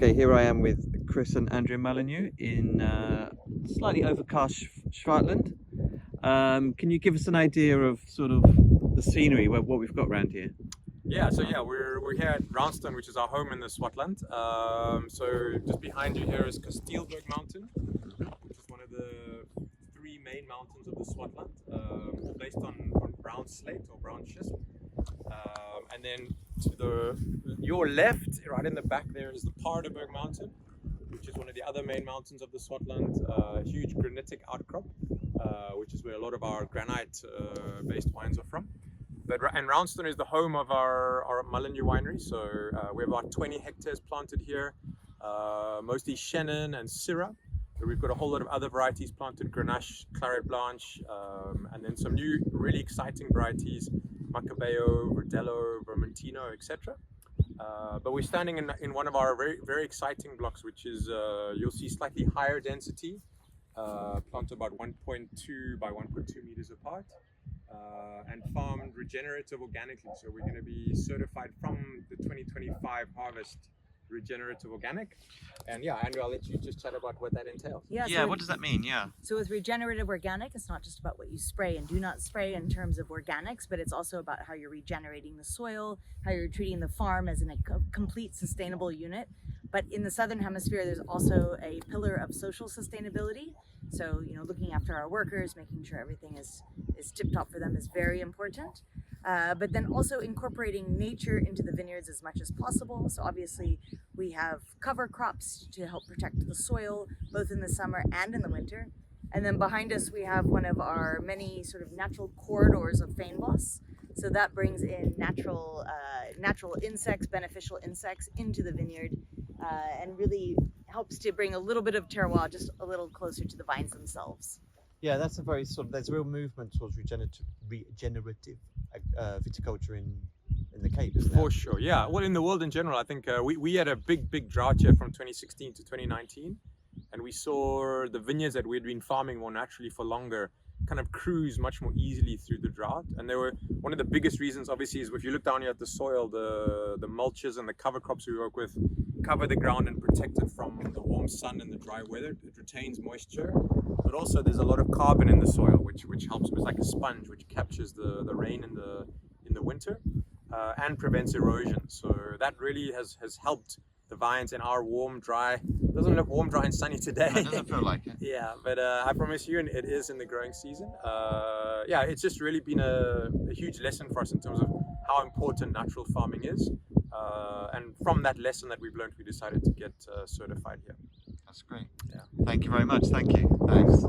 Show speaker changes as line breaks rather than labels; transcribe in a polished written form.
Okay, here I am with Chris and Andrea Mullineux in slightly overcast Swartland. Can you give us an idea of sort of the scenery, what we've got around here?
We're here at Brownstone, which is our home in the Swartland. So just behind you here is Kasteelberg Mountain, which is one of the three main mountains of the Swartland, all based on brown slate or brown schist. And then to your left, right in the back there, is the Paardeberg Mountain, which is one of the other main mountains of the Swartland. Huge granitic outcrop, which is where a lot of our granite-based wines are from. And Brownstone is the home of our Mullineux Winery. So we have about 20 hectares planted here, mostly Chenin and Syrah. But we've got a whole lot of other varieties planted: Grenache, Claret Blanche, and then some new really exciting varieties: Macabeo, Verdelho, Vermentino, etc. But we're standing in one of our very, very exciting blocks, which is, you'll see, slightly higher density, planted about 1.2 by 1.2 meters apart, and farmed regenerative organically. So we're going to be certified from the 2025 harvest regenerative organic. And yeah, Andrew, I'll let you just chat about what that entails.
Yeah, what does that mean? Yeah.
So with regenerative organic, it's not just about what you spray and do not spray in terms of organics, but it's also about how you're regenerating the soil, how you're treating the farm as a complete sustainable unit. But in the Southern Hemisphere, there's also a pillar of social sustainability. So, looking after our workers, making sure everything is tip-top for them is very important. But then also incorporating nature into the vineyards as much as possible. So obviously we have cover crops to help protect the soil, both in the summer and in the winter. And then behind us, we have one of our many sort of natural corridors of fynbos. So that brings in natural insects, beneficial insects into the vineyard, and really helps to bring a little bit of terroir just a little closer to the vines themselves.
Yeah, that's a very there's a real movement towards regenerative viticulture in the Cape, isn't there?
For sure, yeah. Well, in the world in general, I think we had a big drought here from 2016 to 2019, and we saw the vineyards that we'd been farming more naturally for longer kind of cruise much more easily through the drought. And they were one of the biggest reasons, obviously, is if you look down here at the soil, the mulches and the cover crops we work with cover the ground and protect it from the warm sun and the dry weather. It retains moisture, but also there's a lot of carbon in the soil, which helps. It's like a sponge which captures the rain in the winter, and prevents erosion. So that really has helped the vines in our warm, dry. Doesn't look warm, dry, and sunny today.
It doesn't feel like it.
Yeah, but I promise you, and it is in the growing season. Yeah, it's just really been a huge lesson for us in terms of how important natural farming is. And from that lesson that we've learned, we decided to get certified here.
That's great.
Yeah.
Thank you very much. Thank you. Thanks.